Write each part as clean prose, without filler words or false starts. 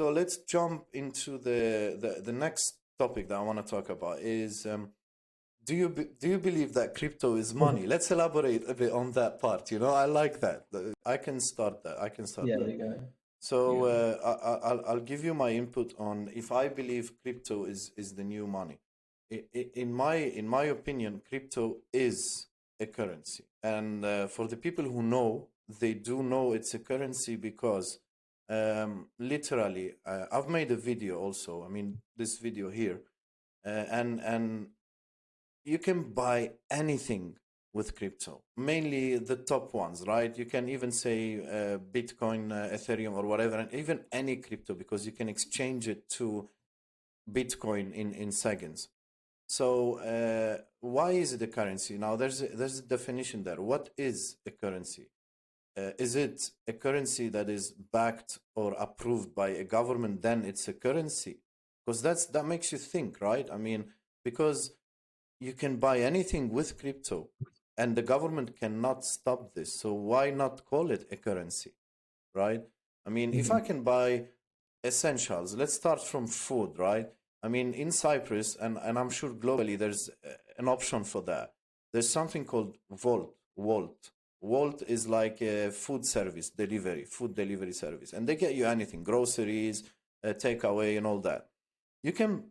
So let's jump into the next topic that I want to talk about is do you believe that crypto is money? Let's elaborate a bit on that part. You know, I like that. I can start that. I can start Yeah, that. you go. So I'll give you my input on if I believe crypto is the new money. In my opinion, crypto is a currency, and for the people who know, they do know it's a currency because literally, I've made a video also. I mean, this video here, and you can buy anything with crypto, mainly the top ones, right? You can even say Bitcoin, Ethereum, or whatever, and even any crypto because you can exchange it to Bitcoin in seconds. So why is it a currency? Now there's a definition there. What is a currency? Is it a currency that is backed or approved by a government? Then it's a currency, because that makes you think, right? I mean, because you can buy anything with crypto, and the government cannot stop this. So why not call it a currency, right? I mean, if I can buy essentials, let's start from food, right? I mean, in Cyprus, and I'm sure globally, there's an option for that. There's something called Volt. Volt is like a food delivery service, and they get you anything, groceries, takeaway, and all that. You can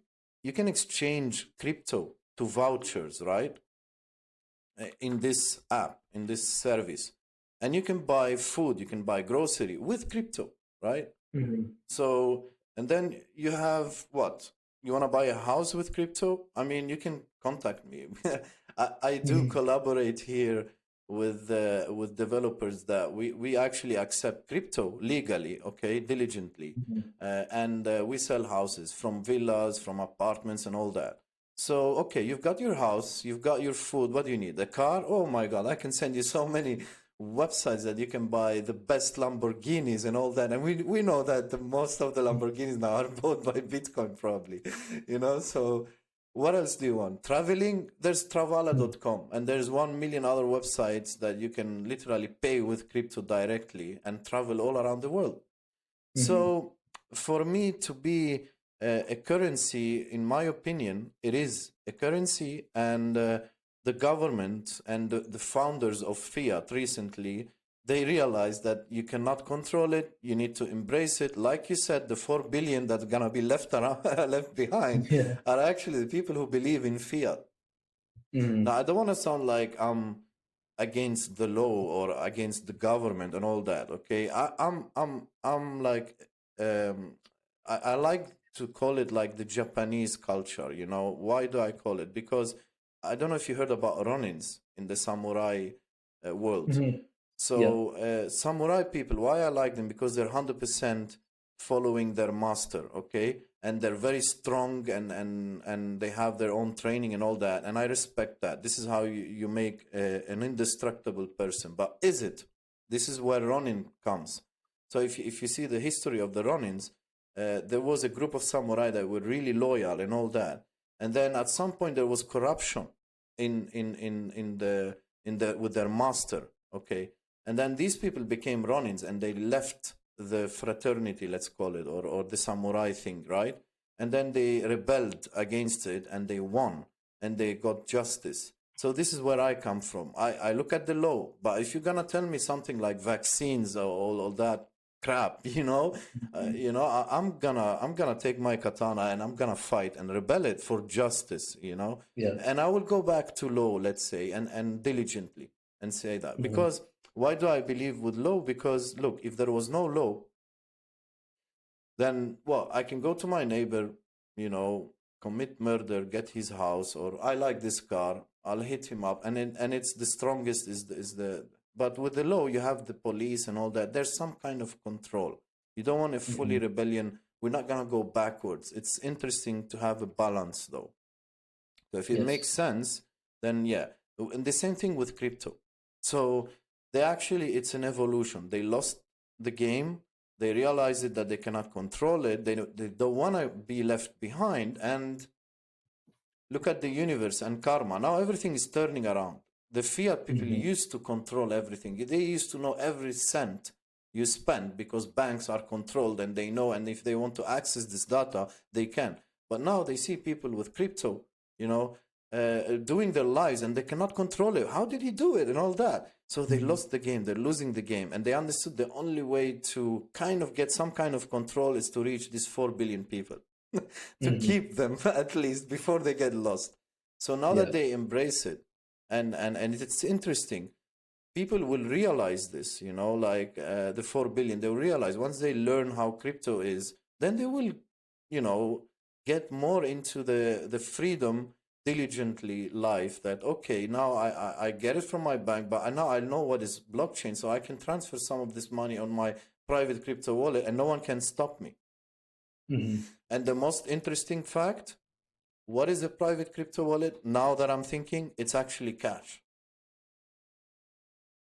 exchange crypto to vouchers, right? In this app, in this service, and you can buy food, you can buy grocery with crypto, right? So, and then you have what? You want to buy a house with crypto? I mean, you can contact me. I do collaborate here with developers that we actually accept crypto legally, okay, diligently, and we sell houses, from villas, from apartments, and all that. So, okay, you've got your house, you've got your food. What do you need? A car? Oh my God, I can send you so many websites that you can buy the best Lamborghinis and all that. And we know that most of the Lamborghinis now are bought by Bitcoin, probably, you know? So what else do you want? Traveling? There's Travala.com, and there's 1 million other websites that you can literally pay with crypto directly and travel all around the world. So for me to be a currency, in my opinion, it is a currency, and the government and the founders of fiat recently, they realized that you cannot control it. You need to embrace it. Like you said, the 4 billion that's gonna be left behind are actually the people who believe in fiat. Now, I don't want to sound like I'm against the law or against the government and all that. Okay, I'm like I like to call it like the Japanese culture. You know, why do I call it? Because I don't know if you heard about Ronins in the samurai world. So samurai people, why I like them? Because they're 100% following their master, okay? And they're very strong, and they have their own training and all that. And I respect that. This is how you make an indestructible person. But is it? This is where Ronin comes. So if you see the history of the Ronins, there was a group of samurai that were really loyal and all that. And then at some point there was corruption with their master, okay? And then these people became Ronins, and they left the fraternity, let's call it, or the samurai thing, right? And then they rebelled against it, and they won, and they got justice. So this is where I come from. I look at the law, but if you're gonna tell me something like vaccines or all that crap, I'm gonna take my katana and I'm gonna fight and rebel it for justice, and I will go back to law, let's say, and diligently and say that. Because why do I believe with law? Because look, if there was no law, then I can go to my neighbor, commit murder, get his house, or I like this car, I'll hit him up, and it's the strongest is the. But with the law, you have the police and all that. There's some kind of control. You don't want a fully rebellion. We're not gonna go backwards. It's interesting to have a balance, though. So if it makes sense, then yeah. And the same thing with crypto. So it's an evolution. They lost the game. They realized that they cannot control it. They don't want to be left behind. And look at the universe and karma. Now everything is turning around. The fiat people used to control everything. They used to know every cent you spend, because banks are controlled and they know, and if they want to access this data, they can. But now they see people with crypto, you know, doing their lives, and they cannot control it. How did he do it and all that? So they Mhm. lost the game. They're losing the game, and they understood the only way to kind of get some kind of control is to reach these 4 billion people, to Mhm. keep them at least before they get lost. So now that Yeah. they embrace it, and it's interesting, people will realize this, you know, like the 4 billion, they'll realize once they learn how crypto is, then they will, you know, get more into the freedom diligently life, that okay, now I get it from my bank, but now I know what is blockchain, so I can transfer some of this money on my private crypto wallet and no one can stop me. Mhm. And the most interesting fact, what is a private crypto wallet? Now that I'm thinking, it's actually cash,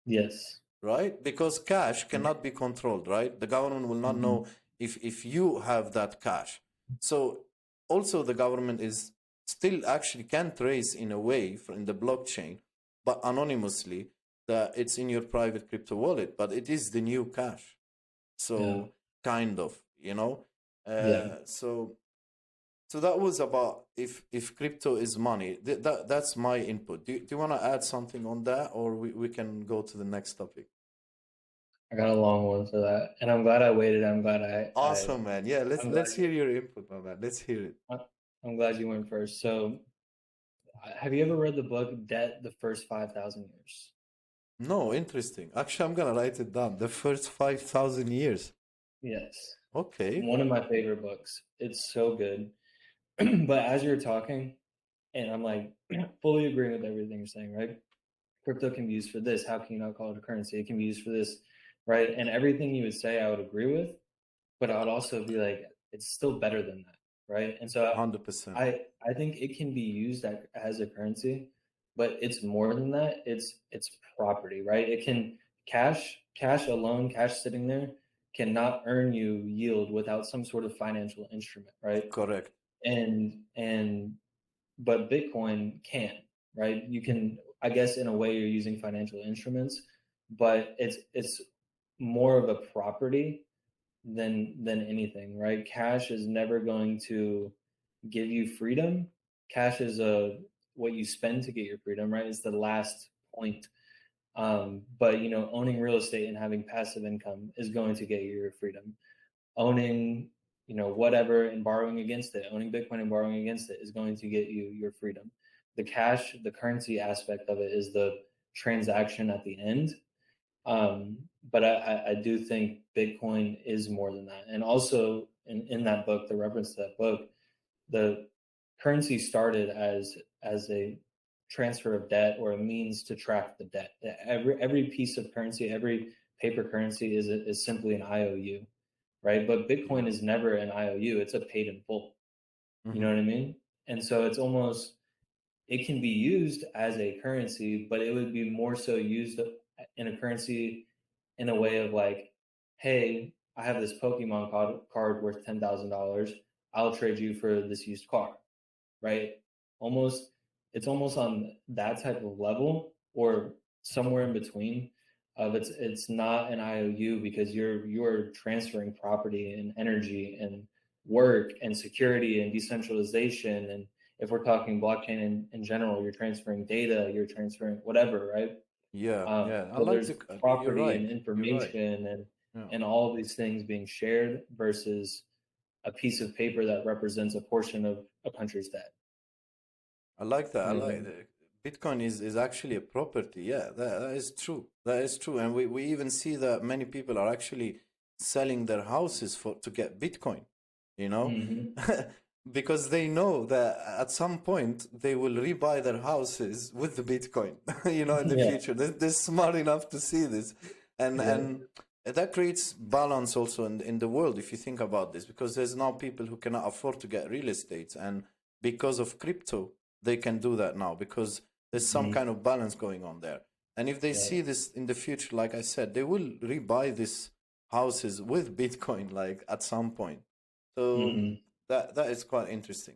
Yes. right? Because cash cannot be controlled, right? The government will not know Mhm. if you have that cash. So also the government is still actually can trace in a way in the blockchain, but anonymously, that it's in your private crypto wallet, but it is the new cash. Yeah. So kind of, you know. Yeah. So that was about if crypto is money. That's my input. Do you want to add something on that, or we can go to the next topic? I got a long one for that, and I'm glad I waited. I'm glad Awesome, man. Yeah, I'm glad let's hear your input on that. Let's hear it. I'm glad you went first. So, have you ever read the book Debt: The First 5,000 Years? No, interesting. Actually, I'm gonna write it down. The first 5,000 years. Yes. Okay, One of my favorite books. It's so good. But as you're talking, and I'm like fully agreeing with everything you're saying, right? Crypto can be used for this. How can you not call it a currency? It can be used for this, right? And everything you would say, I would agree with, but I would also be like, it's still better than that, right? And so 100%. I think it can be used as a currency, but it's more than that. It's property, right? It can cash alone, cash sitting there cannot earn you yield without some sort of financial instrument, right? Correct. And but Bitcoin can, right? You can, I guess, in a way, you're using financial instruments, but it's more of a property than anything, right? Cash is never going to give you freedom. Cash is a what you spend to get your freedom, right? It's the last point. But owning real estate and having passive income is going to get you your freedom. Owning, whatever and borrowing against it, owning Bitcoin and borrowing against it is going to get you your freedom. The cash, the currency aspect of it is the transaction at the end. But I do think Bitcoin is more than that. And also in that book, the reference to that book, the currency started as a transfer of debt or a means to track the debt. Every piece of currency, every paper currency is simply an IOU, right? But Bitcoin Yeah. is never an IOU; it's a paid in full. You know Mm-hmm. what I mean? And so it's almost it can be used as a currency, but it would be more so used in a currency in a way of like, hey, I have this Pokemon card worth $10,000. I'll trade you for this used car, right? Almost, it's almost on that type of level or somewhere in between. Of it's not an IOU because you're transferring property and energy and work and security and decentralization, and if we're talking blockchain in general, you're transferring data, you're transferring whatever, right? Yeah, yeah. I So like there's the. You're property and right. You're right. information Yeah. and all of these things being shared versus a piece of paper that represents a portion of a country's debt. I like that. I You know what I like mean? that. Bitcoin is actually a property. Yeah, that is true. That is true. And we even see that many people are actually selling their houses for to get Bitcoin, you know, Mm-hmm. because they know that at some point they will rebuy their houses with the Bitcoin, you know, in the Yeah, future. They're smart enough to see this. yeah. And that creates balance also in the world if you think about this, because there's now people who cannot afford to get real estate, and because of crypto they can do that now because there's some Mm-hmm. kind of balance going on there. And if they Yeah. see this in the future, like I said, they will rebuy these houses with Bitcoin, like at some point. So Mm-hmm. that is quite interesting.